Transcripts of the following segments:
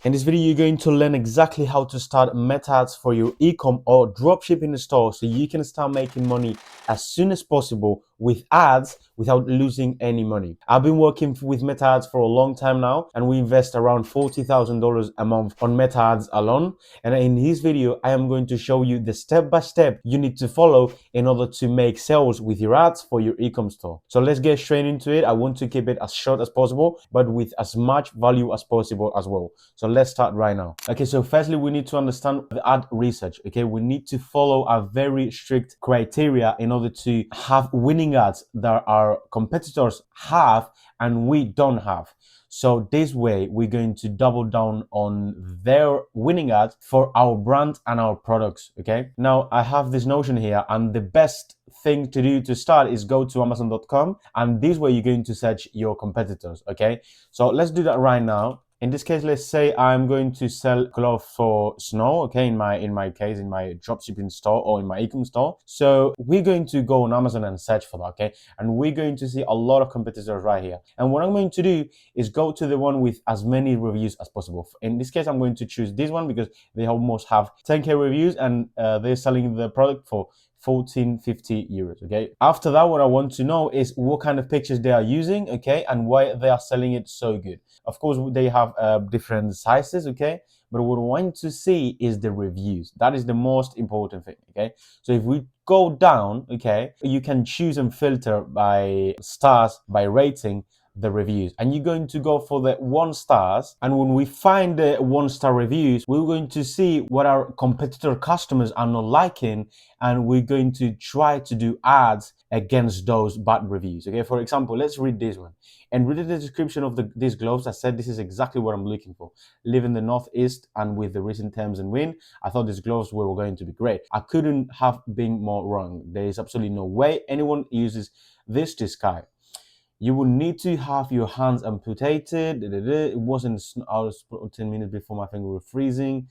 In this video, you're going to learn exactly how to start meta ads for your ecom or dropshipping store so you can start making money as soon as possible with ads without losing any money. I've been working with meta ads for a long time now, and we invest around $40,000 a month on meta ads alone. And in this video, I am going to show you the step-by-step you need to follow in order to make sales with your ads for your ecom store. So let's get straight into it. I want to keep it as short as possible, but with as much value as possible as well. So let's start right now. Okay, so firstly, we need to understand the ad research. Okay, we need to follow a very strict criteria in order to have winning ads that our competitors have and we don't have. So this way, we're going to double down on their winning ads for our brand and our products. Okay, now I have this notion here, and the best thing to do to start is go to amazon.com, and this way you're going to search your competitors. Okay, so let's do that right now. In this case, let's say I'm going to sell gloves for snow, okay, in my case, in my dropshipping store or in my ecom store. So we're going to go on Amazon and search for that, okay? And we're going to see a lot of competitors right here. And what I'm going to do is go to the one with as many reviews as possible. In this case, I'm going to choose this one because they almost have 10K reviews, and they're selling the product for 1450 euros. Okay, after that, what I want to know is what kind of pictures they are using, okay, and why they are selling it so good. Of course, they have different sizes, okay, but what I want to see is the reviews. That is the most important thing. Okay, so if we go down, okay, you can choose and filter by stars, by rating the reviews, and you're going to go for the 1 stars. And when we find the 1-star reviews, we're going to see what our competitor customers are not liking, and we're going to try to do ads against those bad reviews. Okay, for example, let's read this one. And read the description of these gloves. I said this is exactly what I'm looking for. Live in the Northeast, and with the recent terms and wind, I thought these gloves were going to be great. I couldn't have been more wrong. There is absolutely no way anyone uses this to ski. You will need to have your hands amputated. It wasn't I was 10 minutes before my finger were freezing.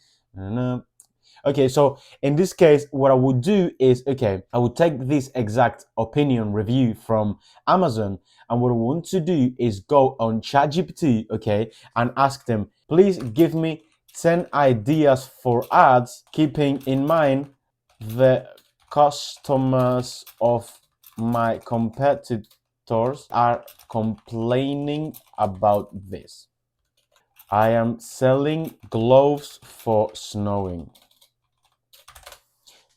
Okay, so in this case, what I would do is, okay, I would take this exact opinion review from Amazon, and what I want to do is go on ChatGPT, okay, and ask them, please give me 10 ideas for ads, keeping in mind the customers of my competitors are complaining about this. I am selling gloves for snowing.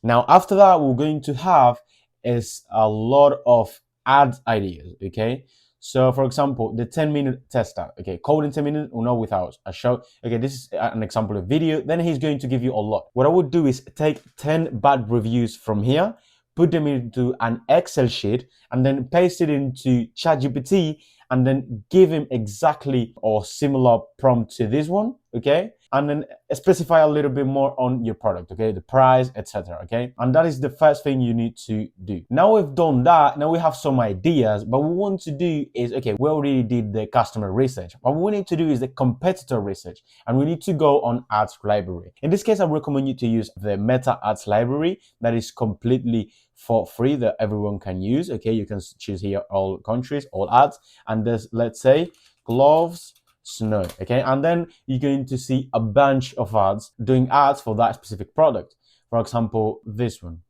Now, after that, we're going to have is a lot of ad ideas, okay? So, for example, the 10-minute tester, okay, code in 10 minutes or no without a show. Okay, this is an example of video. Then he's going to give you a lot. What I would do is take 10 bad reviews from here, put them into an Excel sheet, and then paste it into ChatGPT, and then give him exactly or similar prompt to this one, okay? And then specify a little bit more on your product, okay? The price, etc., okay? And that is the first thing you need to do. Now we've done that, now we have some ideas, but what we want to do is, okay, we already did the customer research. What we need to do is the competitor research, and we need to go on ads library. In this case, I recommend you to use the meta ads library that is completely for free, that everyone can use, okay? You can choose here all countries, all ads, and there's, let's say, gloves, snow, okay? And then you're going to see a bunch of ads doing ads for that specific product. For example, this one,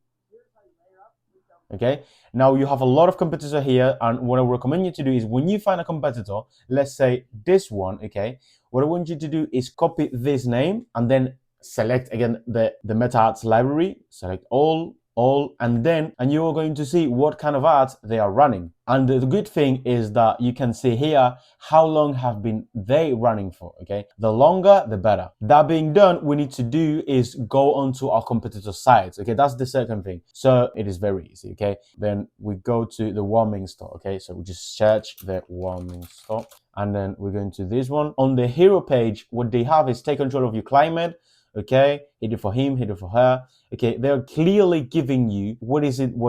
okay? Now you have a lot of competitors here, and what I recommend you to do is when you find a competitor, let's say this one, okay? What I want you to do is copy this name and then select again the meta ads library, select all, and you are going to see what kind of ads they are running. And the good thing is that you can see here how long have been they running for, okay? The longer, the better. That being done, we need to do is go onto our competitor sites, okay? That's the second thing. So it is very easy, okay? Then we go to the warming store, okay? So we just search the warming store, and then we're going to this one. On the hero page, what they have is take control of your climate, okay? hit it for him, hit it for her. Okay, they're clearly giving you what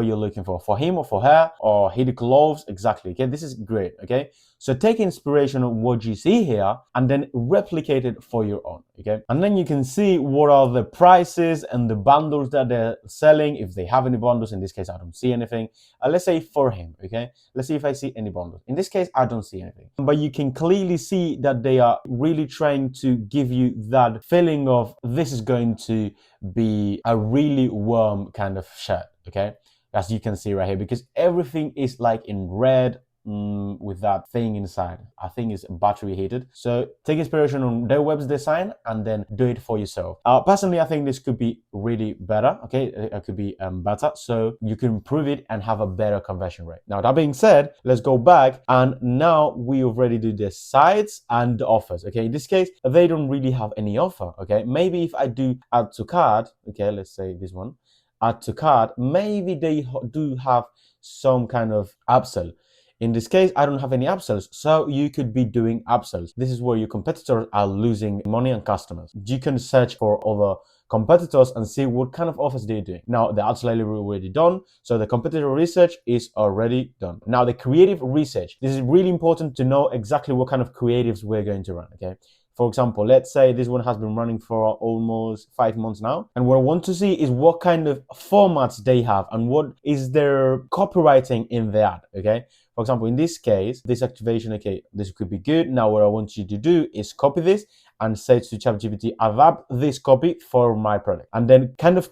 you're looking for him or for her, or hit the gloves, exactly. Okay, this is great. Okay, so take inspiration on what you see here and then replicate it for your own. Okay, and then you can see what are the prices and the bundles that they're selling, if they have any bundles. In this case, I don't see anything. Let's say for him. Okay, let's see if I see any bundles. In this case, I don't see anything, but you can clearly see that they are really trying to give you that feeling of this is going to be a really warm kind of shirt. Okay, as you can see right here, because everything is like in red, with that thing inside. I think it's battery heated. So take inspiration on their web's design and then do it for yourself. Personally, I think this could be really better. Okay, it could be better, so you can improve it and have a better conversion rate. Now, that being said, let's go back, and now we already do the sites and the offers. Okay, in this case, they don't really have any offer. Okay, maybe if I do add to cart, okay, let's say this one, add to cart, maybe they do have some kind of upsell. In this case, I don't have any upsells, so you could be doing upsells. This is where your competitors are losing money and customers. You can search for other competitors and see what kind of offers they're doing. Now, the ad slightly already done, so the competitor research is already done. Now, the creative research. This is really important to know exactly what kind of creatives we're going to run, okay? For example, let's say this one has been running for almost 5 months now. And what I want to see is what kind of formats they have and what is their copywriting in the ad, okay? For example, in this case, this activation, okay, this could be good. Now, what I want you to do is copy this and say to ChatGPT, adapt this copy for my product. And then kind of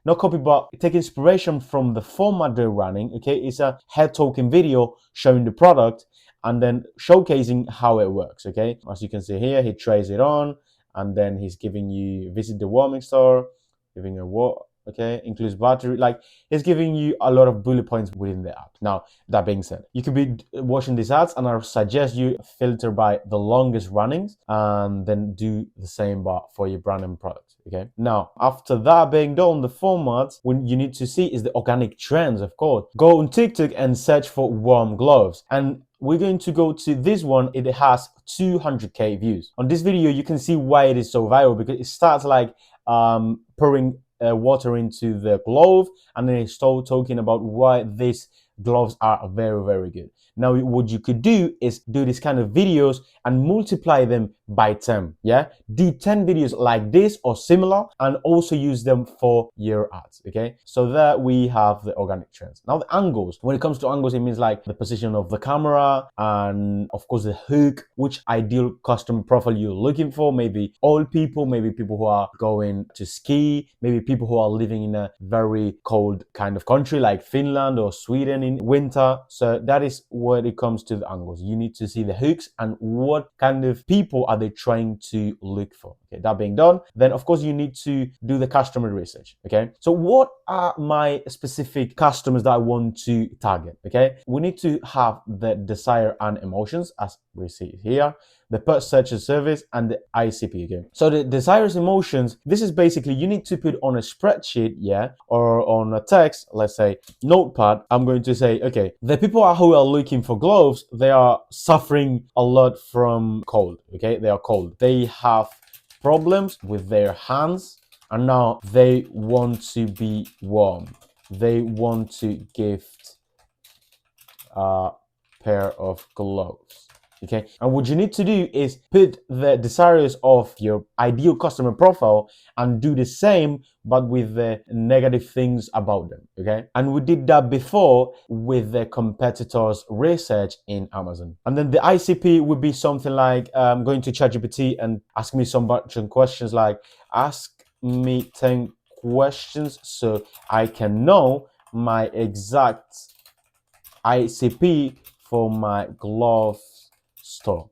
not copy, but take inspiration from the format they're running, okay? It's a head talking video showing the product and then showcasing how it works, okay? As you can see here, he trays it on, and then he's giving you, visit the warming store, giving a what, okay, includes battery, like he's giving you a lot of bullet points within the app. Now, that being said, you could be watching these ads, and I suggest you filter by the longest runnings and then do the same but for your brand and product, okay? Now, after that being done, the formats, what you need to see is the organic trends, of course. Go on TikTok and search for warm gloves, and we're going to go to this one. It has 200k views. On this video, you can see why it is so viral, because it starts like pouring water into the glove, and then it starts talking about why these gloves are very, very good. Now, what you could do is do this kind of videos and multiply them by 10. Yeah, do 10 videos like this or similar, and also use them for your ads. Okay, so there we have the organic trends. Now, the angles. When it comes to angles, it means like the position of the camera and of course the hook, which ideal customer profile you're looking for. Maybe old people, maybe people who are going to ski, maybe people who are living in a very cold kind of country like Finland or Sweden in winter. So that is when it comes to the angles. You need to see the hooks and what kind of people are they trying to look for. Okay, that being done, then of course you need to do the customer research. Okay, so what are my specific customers that I want to target? Okay, we need to have the desire and emotions, as we see here, the per search and service, and the ICP. Okay, so the desires, emotions, this is basically you need to put on a spreadsheet, yeah, or on a text, let's say notepad. I'm going to say, okay, the people who are looking for gloves, they are suffering a lot from cold. Okay, they are cold, they have problems with their hands, and now they want to be warm. They want to gift a pair of gloves. Okay, and what you need to do is put the desires of your ideal customer profile and do the same but with the negative things about them. Okay, and we did that before with the competitors research in Amazon. And then the ICP would be something like going to ChatGPT and ask me some bunch of questions, like ask me 10 questions so I can know my exact ICP for my glove store.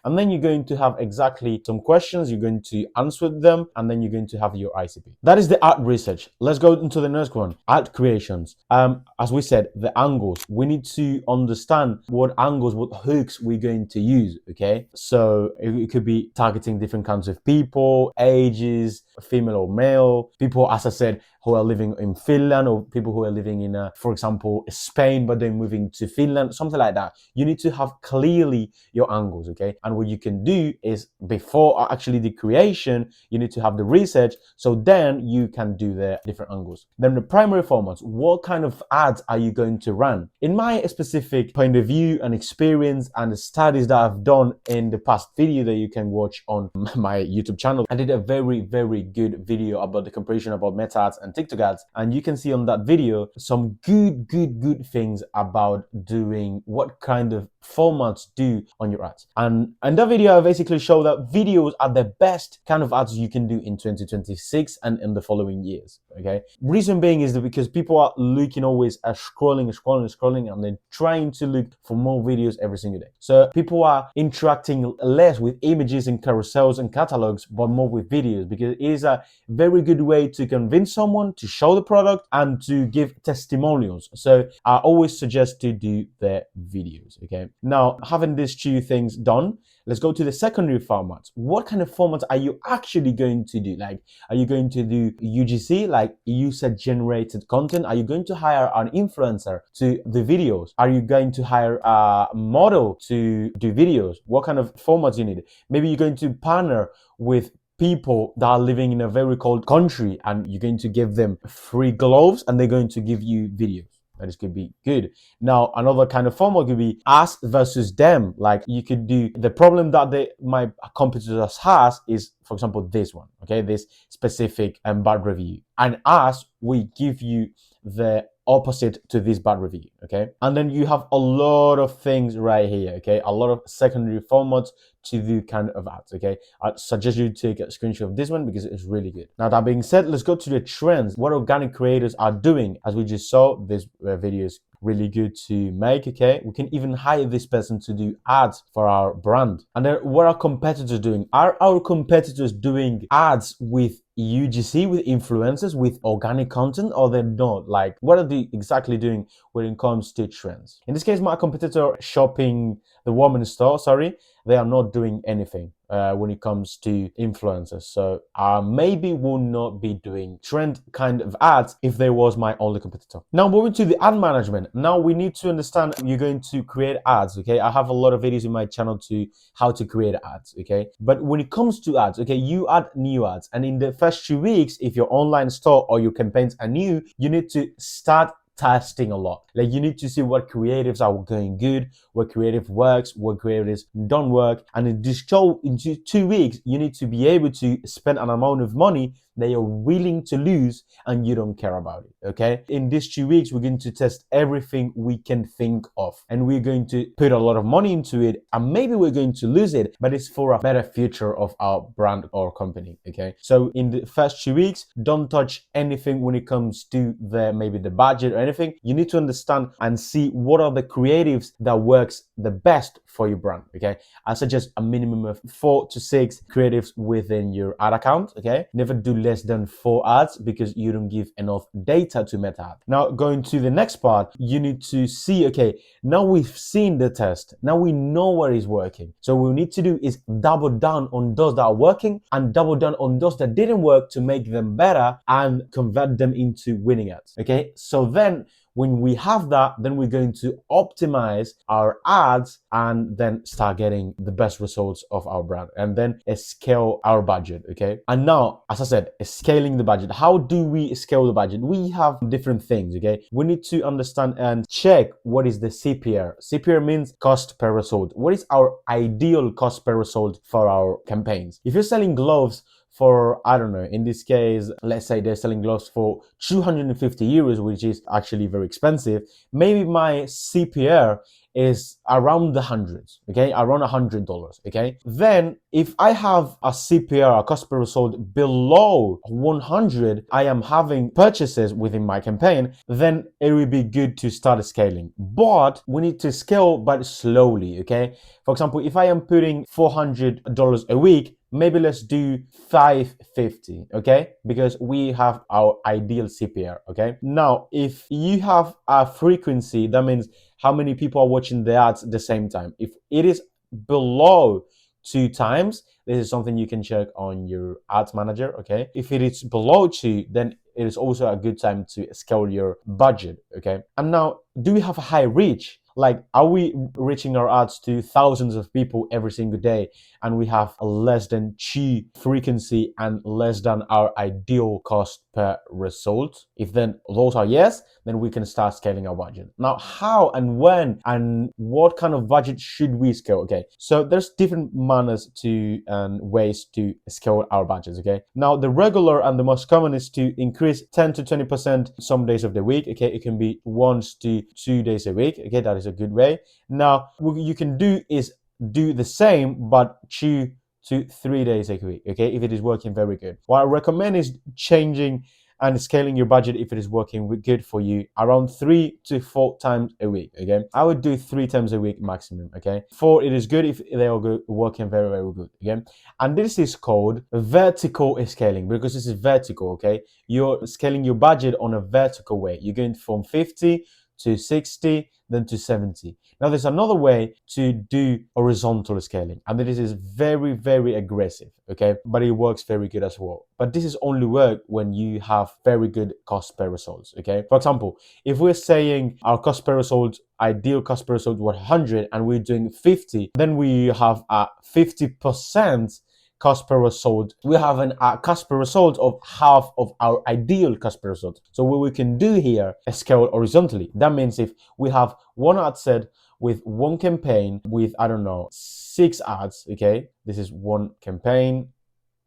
And then you're going to have exactly some questions, you're going to answer them, and then you're going to have your ICP. That is the ad research. Let's go into the next one, ad creations. As we said, the angles. We need to understand what angles, what hooks we're going to use, okay? So it could be targeting different kinds of people, ages, female or male, people, as I said, who are living in Finland, or people who are living in, for example, Spain, but they're moving to Finland, something like that. You need to have clearly your angles, okay? And And what you can do is, before actually the creation, you need to have the research, so then you can do the different angles. Then the primary formats, what kind of ads are you going to run? In my specific point of view and experience and the studies that I've done in the past video that you can watch on my YouTube channel, I did a very, very good video about the comparison about Meta ads and TikTok ads, and you can see on that video some good things about doing what kind of formats do on your ads. And in that video I basically show that videos are the best kind of ads you can do in 2026 and in the following years. Okay, reason being is that because people are looking always at scrolling and they're trying to look for more videos every single day. So people are interacting less with images and carousels and catalogs, but more with videos, because it is a very good way to convince someone to show the product and to give testimonials. So I always suggest to do the videos. Okay, now having these two things done, let's go to the secondary formats. What kind of formats are you actually going to do? Like, are you going to do UGC, like user generated content? Are you going to hire an influencer to do videos? Are you going to hire a model to do videos? What kind of formats you need? Maybe you're going to partner with people that are living in a very cold country and you're going to give them free gloves and they're going to give you videos. That is could be good. Now, another kind of format could be us versus them. Like, you could do the problem that my competitors has is, for example, this one, okay, this specific bad review, and us, we give you the opposite to this bad review. Okay, and then you have a lot of things right here. Okay, a lot of secondary formats to do kind of ads. Okay, I suggest you take a screenshot of this one because it's really good. Now, that being said, let's go to the trends, what organic creators are doing. As we just saw, this video is really good to make. Okay, we can even hire this person to do ads for our brand. And then what are competitors doing? Are our competitors doing ads with UGC, with influencers, with organic content, or they're not? Like, what are they exactly doing when it comes to trends? In this case, my competitor shopping, the Woocommerce store, sorry, they are not doing anything when it comes to influencers. So maybe will not be doing trend kind of ads if they was my only competitor. Now, moving to the ad management. Now we need to understand you're going to create ads. Okay, I have a lot of videos in my channel to how to create ads. Okay, but when it comes to ads, okay, you add new ads, and in the first 2 weeks, if your online store or your campaigns are new, you need to start testing a lot. Like, you need to see what creatives are going good, what creative works, what creatives don't work. And in this show, in 2 weeks, you need to be able to spend an amount of money that you're willing to lose and you don't care about it. Okay, in these 2 weeks, we're going to test everything we can think of, and we're going to put a lot of money into it, and maybe we're going to lose it, but it's for a better future of our brand or company. Okay, so in the first 2 weeks, don't touch anything when it comes to maybe the budget or anything. You need to understand and see what are the creatives that works the best for your brand. Okay, I suggest a minimum of 4 to 6 creatives within your ad account. Okay, never do less than 4 ads because you don't give enough data to Meta ad. Now, going to the next part, you need to see, okay, now we've seen the test, now we know what is working. So what we need to do is double down on those that are working and double down on those that didn't work to make them better and convert them into winning ads. Okay, so then when we have that, then we're going to optimize our ads and then start getting the best results of our brand, and then scale our budget. Okay, and now, as I said, scaling the budget. How do we scale the budget? We have different things. Okay, we need to understand and check what is the CPR. CPR means cost per result. What is our ideal cost per result for our campaigns? If you're selling gloves for, I don't know, in this case, let's say they're selling gloves for 250 euros, which is actually very expensive. Maybe my CPR is around the hundreds, okay, around $100, okay. Then if I have a CPR, a cost per result below 100, I am having purchases within my campaign, then it will be good to start scaling. But we need to scale, but slowly, okay. For example, if I am putting $400 a week, maybe let's do 550, okay? Because we have our ideal CPR, okay? Now, if you have a frequency, that means how many people are watching the ads at the same time. If it is below 2 times, This is something you can check on your ads manager, okay? If it is below 2, then it is also a good time to scale your budget, okay? And now, do we have a high reach? Like, are we reaching our ads to thousands of people every single day, and we have less than 2 frequency and less than our ideal cost per result? If then those are yes, then we can start scaling our budget. Now, how and when and what kind of budget should we scale? Okay, so there's different manners to and ways to scale our budgets. Okay, now the regular and the most common is to increase 10 to 20% some days of the week. Okay, it can be 1 to 2 days a week. Okay, that is a good way. Now, what you can do is do the same but 2 to 3 days a week. Okay, if it is working very good. What I recommend is changing and scaling your budget if it is working good for you around 3 to 4 times a week. Okay, I would do 3 times a week maximum. Okay, 4 it is good if they are good, working very, very good. Okay, and this is called vertical scaling because this is vertical. Okay, you're scaling your budget on a vertical way. You're going from 50 to 60, then to 70. Now there's another way to do horizontal scaling, and this is very, very aggressive, okay? But it works very good as well. But this is only work when you have very good cost per results, okay? For example, if we're saying our cost per result, ideal cost per result was 100 and we're doing 50, then we have a 50% cost per result. We have a cost per result of half of our ideal cost per result. So what we can do here is scale horizontally. That means if we have one ad set with one campaign with, I don't know, 6 ads, okay? This is one campaign,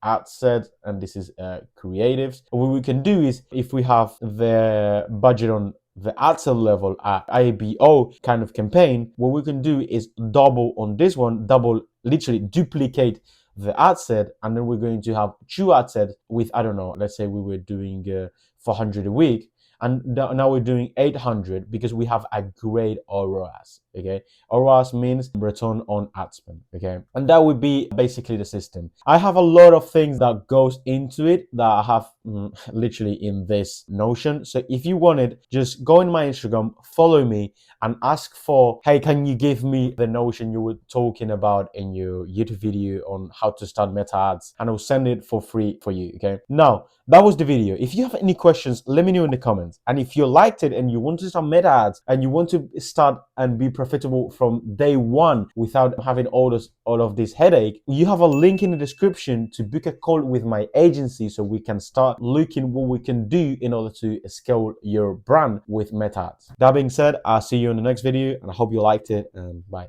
ad set, and this is creatives. What we can do is if we have the budget on the ad set level, IBO kind of campaign, what we can do is double on this one, literally duplicate the ad set, and then we're going to have 2 ad sets with, I don't know, let's say we were doing 400 a week, and now we're doing 800 because we have a great ROAS. Okay, ROAS means return on ad spend. Okay, and that would be basically the system. I have a lot of things that goes into it that I have literally in this Notion. So if you want it, just go in my Instagram, follow me, and ask for, hey, can you give me the Notion you were talking about in your YouTube video on how to start meta ads, and I'll send it for free for you. Okay, now that was the video. If you have any questions, let me know in the comments. And if you liked it and you want to start meta ads and you want to start and be profitable from day one without having all of this headache, you have a link in the description to book a call with my agency so we can start looking what we can do in order to scale your brand with meta ads. That being said, I'll see you in the next video, and I hope you liked it, and bye.